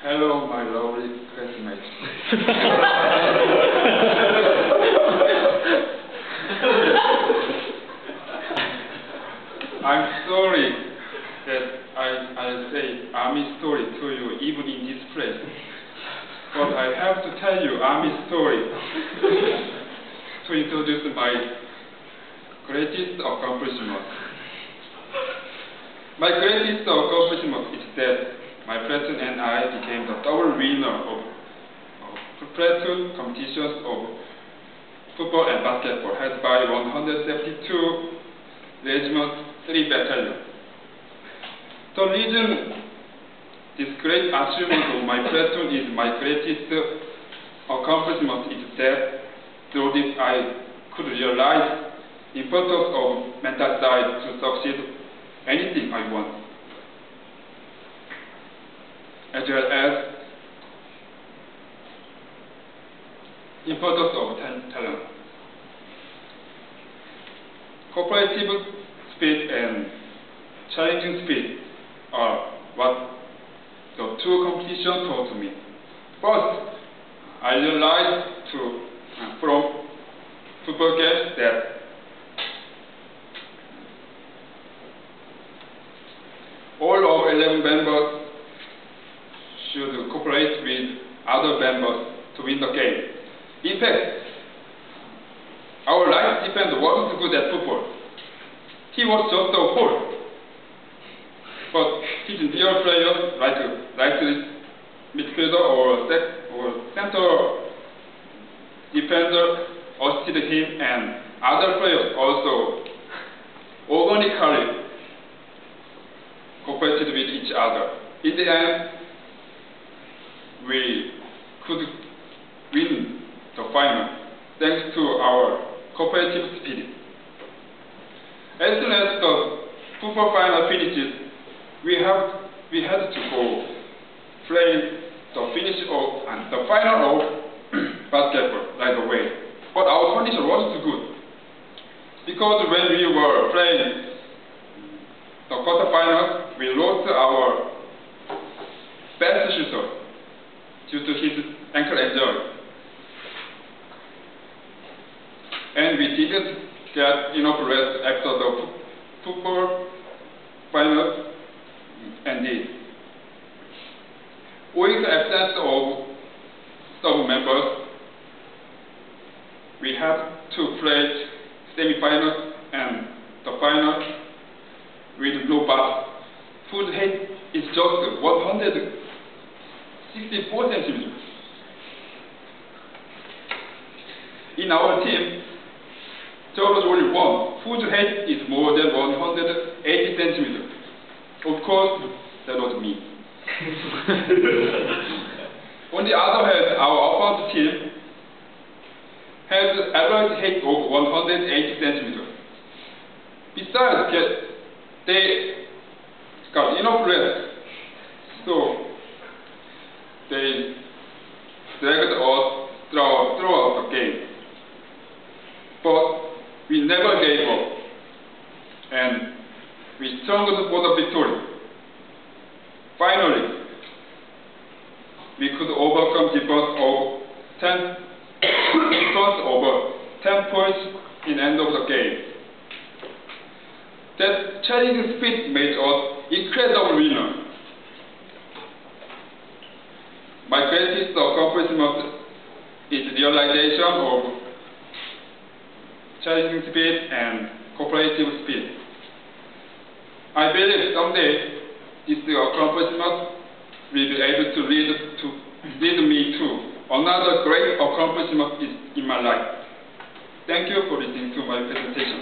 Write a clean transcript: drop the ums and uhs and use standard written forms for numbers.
Hello, my lovely classmates. I'm sorry that I'll say army story to you even in this place. But I have to tell you army story to introduce my greatest accomplishment. My greatest accomplishment is that my platoon and I became the double winner of platoon competitions of football and basketball held by 172 regiments, 3 battalions. The reason this great achievement of my platoon is my greatest accomplishment is that through this I could realize the importance of mental side to succeed anything I want, as well as importance of talent. Cooperative spirit and challenging spirit are what the two competitions taught me. First, I realized from football games that all of 11 members should cooperate with other members to win the game. In fact, our right defender wasn't good at football. He was just a fool. But his real players, like midfielder or center defender, assisted him, and other players also organically cooperated with each other. In the end, we could win the final thanks to our cooperative spirit. As soon as the football final finishes, we had to go play the final of basketball right away. But our condition wasn't good, because when we were playing the quarterfinals, we lost our best shooter due to his ankle injury. And we didn't get enough rest after the football finals ended. Owing to the absence of some members, we had to play semi-finals and the final with no bus. Food height is just 164 centimeters. In our team, there was only one. Food height is more than 180 centimeters. Of course, that was me. On the other hand, our opponent team has an average height of 180 centimeters. Besides, they got enough rest, so they dragged us throughout the game. But we never gave up, and we struggled for the victory. Finally, we could overcome difference over 10 points in the end of the game. That challenging spirit made us incredible winners. My greatest accomplishment is the realization of challenging spirit and cooperative spirit. I believe someday this accomplishment will be able to lead me to another great accomplishment in my life. Thank you for listening to my presentation.